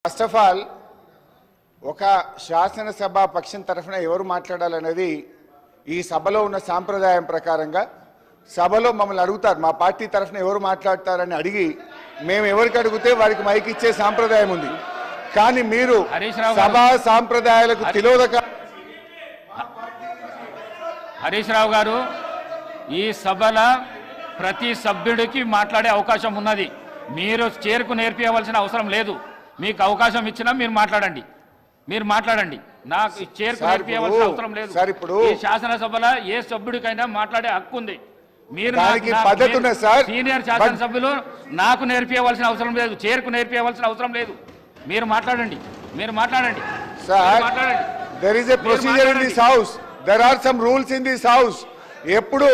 First of all ఒక శాసనసభ పక్షం తరఫున ఎవరు మాట్లాడాలనేది ఈ సభలో ఉన్న సాంప్రదాయం ప్రకారంగా సభలో మమ్మల్ని అడుగుతారు, మా పార్టీ తరఫున ఎవరు మాట్లాడతారని అడిగి మేము ఎవరికి అడిగితే వారికి మైక్ ఇచ్చే సాంప్రదాయం ఉంది. కానీ మీరు సభా సాంప్రదాయాలకు తిలోదక. హరీష్ రావు గారు, ఈ సభలో ప్రతి సభ్యుడికి మాట్లాడే అవకాశం ఉన్నది. మీరు చేరుకు నేర్పించవలసిన అవసరం లేదు. మీకు అవకాశం ఇచ్చినా మీరు మాట్లాడండి. నాకు చేరుకు నేర్పించవలసిన అవసరం లేదు. ఈ శాసనసభలో ఏ సభ్యుడికైనా మాట్లాడే హక్కు ఉంది. మీరు సీనియర్ శాసనసభ్యులు నాకు నేర్పించవలసిన అవసరం లేదు, చేరుకు నేర్పించవలసిన అవసరం లేదు. మీరు మాట్లాడండి. There is a procedure in this house. There are some rules in this house. ఎప్పుడు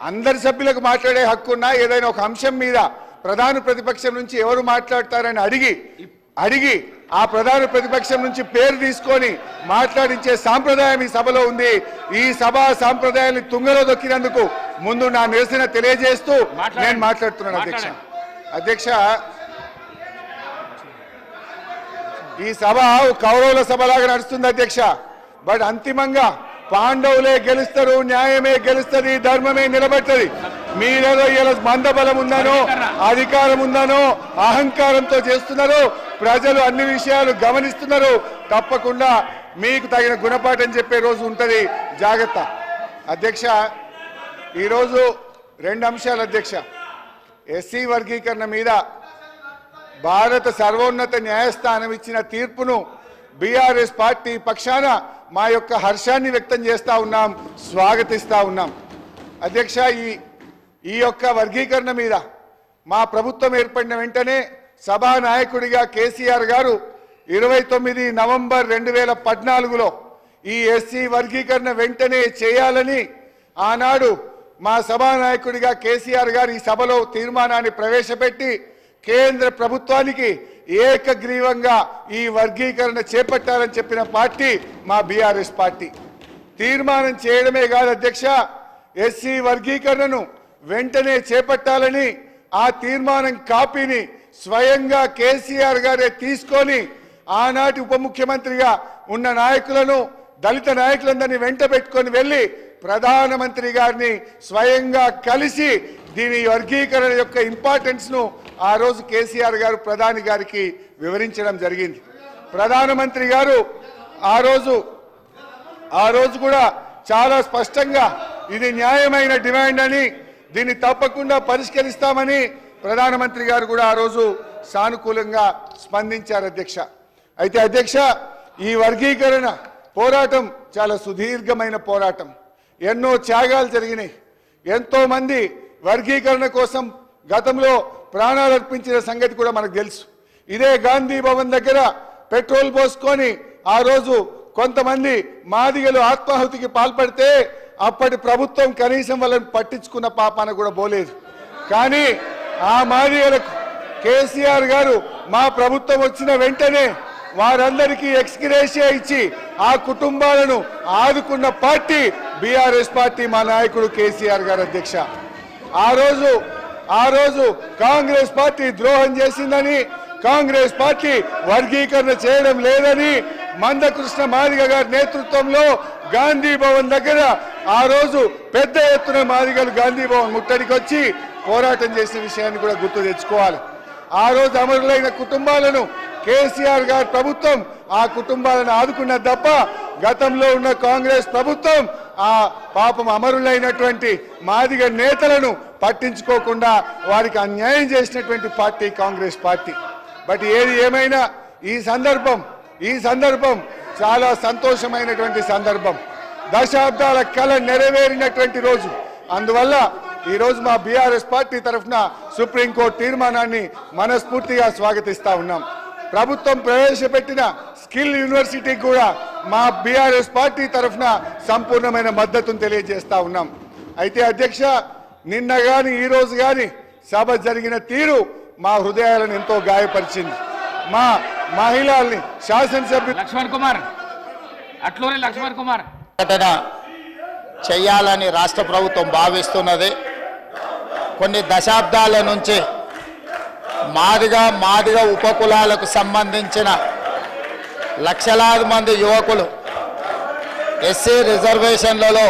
అందరి సభ్యులకు మాట్లాడే హక్కు ఉన్నా ఏదైనా ఒక అంశం మీద ప్రధాన ప్రతిపక్షం నుంచి ఎవరు మాట్లాడతారని అడిగి ఆ ప్రధాన ప్రతిపక్షం నుంచి పేరు తీసుకొని మాట్లాడించే సాంప్రదాయం ఈ సభలో ఉంది. ఈ సభా సాంప్రదాయాన్ని తుంగలో దొక్కినందుకు ముందు నా నిరసన తెలియజేస్తూ నేను మాట్లాడుతున్నాను. అధ్యక్ష, ఈ సభ కౌరవుల సభలాగా నడుస్తుంది అధ్యక్ష. బట్ అంతిమంగా పాండవులే గెలుస్తారు, న్యాయమే గెలుస్తుంది, ధర్మమే నిలబెట్టది. మీరేదో ఇలా మందబలం ఉందనో అధికారం ఉందనో అహంకారంతో చేస్తున్నారు. ప్రజలు అన్ని విషయాలు గమనిస్తున్నారు. తప్పకుండా మీకు తగిన గుణపాఠం చెప్పే రోజు ఉంటుంది, జాగ్రత్త. అధ్యక్ష, ఈరోజు రెండు అంశాలు అధ్యక్ష. ఎస్సీ వర్గీకరణ మీద భారత సర్వోన్నత న్యాయస్థానం ఇచ్చిన తీర్పును బీఆర్ఎస్ పార్టీ పక్షాన మా యొక్క హర్షాన్ని వ్యక్తం చేస్తూ ఉన్నాం, స్వాగతిస్తూ ఉన్నాం. అధ్యక్ష, ఈ యొక్క వర్గీకరణ మీద మా ప్రభుత్వం ఏర్పడిన వెంటనే సభానాయకుడిగా కేసీఆర్ గారు 29 నవంబర్ 2014లో ఈ ఎస్సీ వర్గీకరణ వెంటనే చేయాలని ఆనాడు మా సభానాయకుడిగా కేసీఆర్ గారు ఈ సభలో తీర్మానాన్ని ప్రవేశపెట్టి కేంద్ర ప్రభుత్వానికి ఏకగ్రీవంగా ఈ వర్గీకరణ చేపట్టాలని చెప్పిన పార్టీ మా బీఆర్ఎస్ పార్టీ. తీర్మానం చేయడమే కాదు అధ్యక్ష, ఎస్సీ వర్గీకరణను వెంటనే చేపట్టాలని ఆ తీర్మానం కాపీని స్వయంగా కేసీఆర్ గారే తీసుకొని ఆనాటి ఉప ముఖ్యమంత్రిగా ఉన్న నాయకులను, దళిత నాయకులందరినీ వెంట పెట్టుకొని వెళ్ళి ప్రధానమంత్రి గారిని స్వయంగా కలిసి దీని వర్గీకరణ యొక్క ఇంపార్టెన్స్ ను ఆ రోజు కేసీఆర్ గారు ప్రధాని గారికి వివరించడం జరిగింది. ప్రధానమంత్రి గారు ఆ రోజు కూడా చాలా స్పష్టంగా ఇది న్యాయమైన డిమాండ్ అని, దీన్ని తప్పకుండా పరిష్కరిస్తామని ప్రధానమంత్రి గారు కూడా ఆ రోజు సానుకూలంగా స్పందించారు అధ్యక్ష. అయితే అధ్యక్ష, ఈ వర్గీకరణ పోరాటం చాలా సుదీర్ఘమైన పోరాటం. ఎన్నో త్యాగాలు జరిగినాయి. ఎంతో మంది వర్గీకరణ కోసం గతంలో ప్రాణాలు అర్పించిన సంగతి కూడా మనకు తెలుసు. ఇదే గాంధీ భవన్ దగ్గర పెట్రోల్ పోసుకొని ఆ రోజు కొంతమంది మాదిగలు ఆత్మాహుతికి పాల్పడితే అప్పటి ప్రభుత్వం కనీసం వాళ్ళని పట్టించుకున్న పాపాన కూడా పోలేదు. కానీ ఆ మాదిగలకు కేసీఆర్ గారు మా ప్రభుత్వం వచ్చిన వెంటనే వారందరికీ ఎక్స్గ్రేషియా ఇచ్చి ఆ కుటుంబాలను ఆదుకున్న పార్టీ బీఆర్ఎస్ పార్టీ, మా నాయకుడు కేసీఆర్ గారు అధ్యక్ష. ఆ రోజు కాంగ్రెస్ పార్టీ ద్రోహం చేసిందని, కాంగ్రెస్ పార్టీ వర్గీకరణ చేయడం లేదని మందకృష్ణ మాదిగ గారి నేతృత్వంలో గాంధీ భవన్ దగ్గర ఆ రోజు పెద్ద ఎత్తున మాదిగలు గాంధీ భవన్ ముట్టడికి వచ్చి పోరాటం చేసిన విషయాన్ని కూడా గుర్తు తెచ్చుకోవాలి. ఆ రోజు అమరులైన కుటుంబాలను కేసీఆర్ గారి ప్రభుత్వం ఆ కుటుంబాలను ఆదుకున్నది తప్ప గతంలో ఉన్న కాంగ్రెస్ ప్రభుత్వం ఆ పాపం అమరులైనటువంటి మాదిగ నేతలను పట్టించుకోకుండా వారికి అన్యాయం చేసినటువంటి పార్టీ కాంగ్రెస్ పార్టీ. బట్ ఏది ఏమైనా ఈ సందర్భం చాలా సంతోషమైనటువంటి సందర్భం. దశాబ్దాల కళ నెరవేరినటువంటి రోజు. అందువల్ల ఈరోజు మా బీఆర్ఎస్ పార్టీ తరఫున సుప్రీంకోర్టు తీర్మానాన్ని మనస్ఫూర్తిగా స్వాగతిస్తా ఉన్నాం. ప్రభుత్వం ప్రవేశపెట్టిన స్కిల్ యూనివర్సిటీకి కూడా మా బీఆర్ఎస్ పార్టీ తరఫున సంపూర్ణమైన మద్దతును తెలియజేస్తా ఉన్నాం. అయితే అధ్యక్ష, నిన్న గాని ఈ రోజు గాని సభ జరిగిన తీరు మా హృదయాలను ఎంతో గాయపరిచింది. మా మహిళల్ని శాసనసభ్యులు లక్ష్మణ్ కుమార్ చేయాలని రాష్ట్ర ప్రభుత్వం భావిస్తున్నది. కొన్ని దశాబ్దాల నుంచి మాదిగ ఉపకులాలకు సంబంధించిన లక్షలాది మంది యువకులు ఎస్సీ రిజర్వేషన్లలో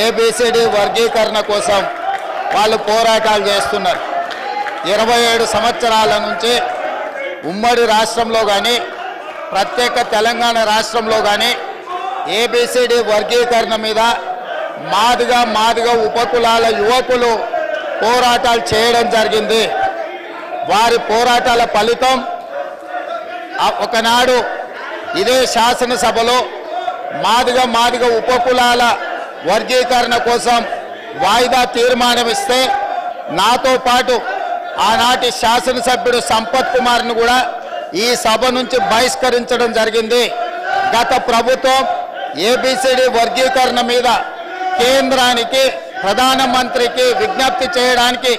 ఏబిసిడి వర్గీకరణ కోసం వాళ్ళు పోరాటాలు చేస్తున్నారు. 27 సంవత్సరాల నుంచి ఉమ్మడి రాష్ట్రంలో కానీ ప్రత్యేక తెలంగాణ రాష్ట్రంలో కానీ ఏబిసిడి వర్గీకరణ మీద మాదిగ ఉపకులాల యువకులు పోరాటాలు చేయడం జరిగింది. వారి పోరాటాల ఫలితం ఒకనాడు ఇదే శాసనసభలో మాదిగ ఉపకులాల వర్గీకరణ కోసం వాయిదా తీర్మానం ఇస్తే నాతో పాటు ఆనాటి శాసనసభ్యుడు సంపత్ కుమార్ను కూడా ఈ సభ నుంచి బహిష్కరించడం జరిగింది. గత ప్రభుత్వం ఏబిసిడి వర్గీకరణ మీద కేంద్రానికి ప్రధానమంత్రికి విజ్ఞప్తి చేయడానికి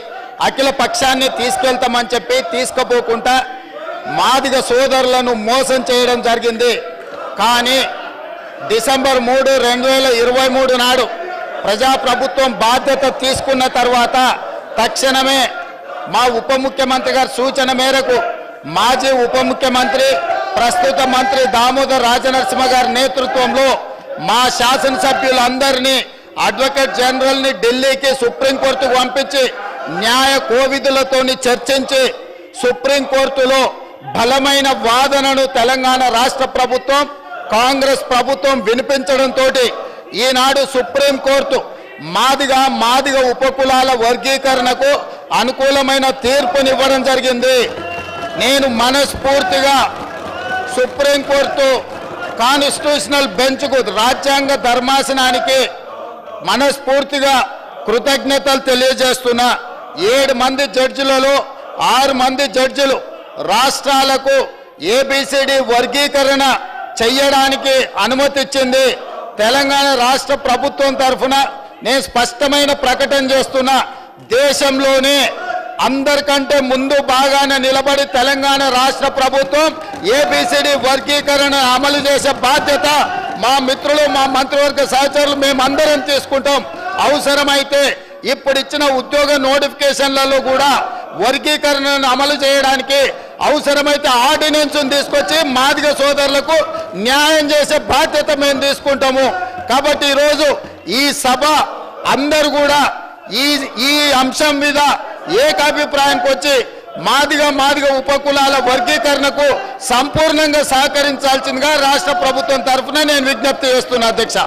అఖిల పక్షాన్ని తీసుకెళ్తామని చెప్పి తీసుకుపోకుండా మాదిగ సోదరులను మోసం చేయడం జరిగింది. కానీ డిసెంబర్ 3, 2023 నాడు ప్రజాప్రభుత్వం బాధ్యత తీసుకున్న తర్వాత తక్షణమే మా ఉప ముఖ్యమంత్రి గారి సూచన మేరకు మాజీ ఉప ముఖ్యమంత్రి ప్రస్తుత మంత్రి దామోదర్ రాజనరసింహ గారి నేతృత్వంలో మా శాసనసభ్యులందరినీ అడ్వకేట్ జనరల్ని ఢిల్లీకి సుప్రీంకోర్టుకు పంపించి న్యాయ కోవిధులతోని చర్చించి సుప్రీంకోర్టులో బలమైన వాదనను తెలంగాణ రాష్ట్ర ప్రభుత్వం కాంగ్రెస్ ప్రభుత్వం వినిపించడంతో ఈనాడు సుప్రీంకోర్టు మాదిగ ఉపకులాల వర్గీకరణకు అనుకూలమైన తీర్పునివ్వడం జరిగింది. నేను మనస్ఫూర్తిగా సుప్రీంకోర్టు కాన్స్టిట్యూషనల్ బెంచ్కు రాజ్యాంగ ధర్మాసనానికి మనస్ఫూర్తిగా కృతజ్ఞతలు తెలియజేస్తున్నా. 7 మంది జడ్జిలలో 6 మంది జడ్జిలు రాష్ట్రాలకు ఏబిసిడి వర్గీకరణ చెయ్యడానికి అనుమతి ఇచ్చింది. తెలంగాణ రాష్ట్ర ప్రభుత్వం తరఫున నేను స్పష్టమైన ప్రకటన చేస్తున్నా. దేశంలోనే అందరికంటే ముందు బాగానే నిలబడి తెలంగాణ రాష్ట్ర ప్రభుత్వం ఏబిసిడి వర్గీకరణ అమలు చేసే బాధ్యత మా మిత్రులు మా మంత్రివర్గ సహచరులు మేమందరం తీసుకుంటాం. అవసరమైతే ఇప్పుడు ఇచ్చిన ఉద్యోగ నోటిఫికేషన్లలో కూడా వర్గీకరణను అమలు చేయడానికి అవసరమైతే ఆర్డినెన్స్ తీసుకొచ్చి మాదిగ సోదరులకు న్యాయం చేసే బాధ్యత మేము తీసుకుంటాము. కాబట్టి ఈరోజు ఈ సభ అందరూ కూడా ఈ అంశం మీద ఏకాభిప్రాయానికి వచ్చి మాదిగ ఉపకులాల వర్గీకరణకు సంపూర్ణంగా సహకరించాల్సిందిగా రాష్ట్ర ప్రభుత్వం తరఫున నేను విజ్ఞప్తి చేస్తున్నా. అధ్యక్ష,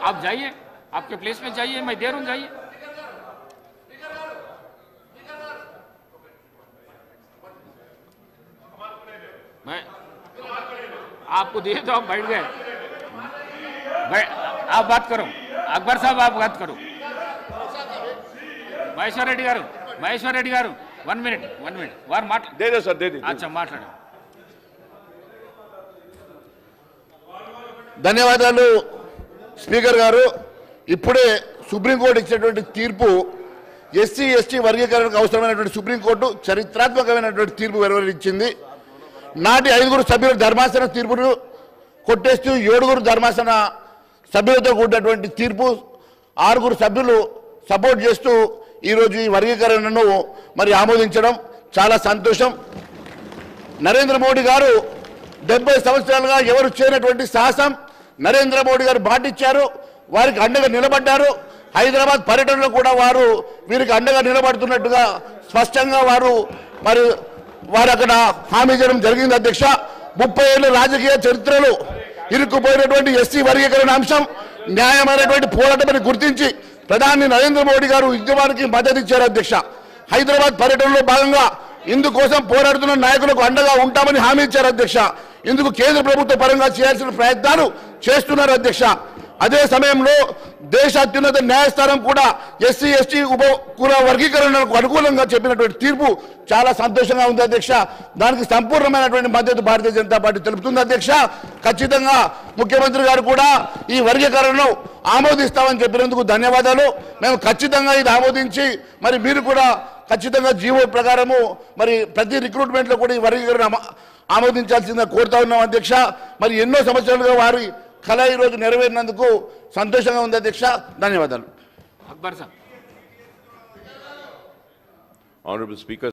आप जाइए, आपके प्लेस में जाइए, मैं दे रहा हूं, जाइए. मैं आपको दिए तो आप बैठ गए. आप बात करो, अकबर साहब आप बात करो. महेश्वर रेड्डी गारू 1 मिनट वार माट दे दो सर, दे दे. अच्छा మాట్లాడు. ధన్యవాదాలు స్పీకర్ గారు. ఇప్పుడే సుప్రీంకోర్టు ఇచ్చినటువంటి తీర్పు ఎస్సీ ఎస్టీ వర్గీకరణకు అవసరమైనటువంటి సుప్రీంకోర్టు చరిత్రాత్మకమైనటువంటి తీర్పు వెలువరించింది. నాటి 5 సభ్యుల ధర్మాసన తీర్పును కొట్టేస్తూ 7 ధర్మాసన సభ్యులతో కూడినటువంటి తీర్పు 6 సభ్యులు సపోర్ట్ చేస్తూ ఈరోజు ఈ వర్గీకరణను మరి ఆమోదించడం చాలా సంతోషం. నరేంద్ర మోడీ గారు 70 సంవత్సరాలుగా ఎవరు చేయనటువంటి సాహసం నరేంద్ర మోడీ గారు బాటిచ్చారు. వారికి అండగా నిలబడ్డారు. హైదరాబాద్ పర్యటనలో కూడా వారు వీరికి అండగా నిలబడుతున్నట్టుగా స్పష్టంగా వారు అక్కడ హామీ చేయడం జరిగింది. అధ్యక్ష, 30 ఏళ్ళ రాజకీయ చరిత్రలో ఇరుక్కుపోయినటువంటి ఎస్సీ వర్గీకరణ అంశం న్యాయమైనటువంటి పోరాటమని గుర్తించి ప్రధాని నరేంద్ర మోడీ గారు ఉద్యమానికి మద్దతు ఇచ్చారు. అధ్యక్ష, హైదరాబాద్ పర్యటనలో భాగంగా ఇందుకోసం పోరాడుతున్న నాయకులకు అండగా ఉంటామని హామీ ఇచ్చారు. అధ్యక్ష, ఇందుకు కేంద్ర ప్రభుత్వ పరంగా చేయాల్సిన ప్రయత్నాలు చేస్తున్నారు. అధ్యక్ష, అదే సమయంలో దేశ అత్యున్నత న్యాయస్థానం కూడా ఎస్సీ ఎస్టీ ఉపకుల వర్గీకరణకు అనుకూలంగా చెప్పినటువంటి తీర్పు చాలా సంతోషంగా ఉంది. అధ్యక్ష, దానికి సంపూర్ణమైనటువంటి మద్దతు భారతీయ జనతా పార్టీ తెలుపుతుంది. అధ్యక్ష, ఖచ్చితంగా ముఖ్యమంత్రి గారు కూడా ఈ వర్గీకరణను ఆమోదిస్తామని చెప్పినందుకు ధన్యవాదాలు. మేము ఖచ్చితంగా ఇది ఆమోదించి మరి మీరు కూడా ఖచ్చితంగా జీవో ప్రకారము మరి ప్రతి రిక్రూట్మెంట్లో కూడా ఈ వర్గీకరణ ఆమోదించాల్సిందిగా కోరుతా ఉన్నాం. అధ్యక్ష, మరి ఎన్నో సంవత్సరాలుగా వారి కళ ఈరోజు నెరవేరినందుకు సంతోషంగా ఉంది అధ్యక్ష. ధన్యవాదాలు. అక్బర్ సార్. Honorable Speaker.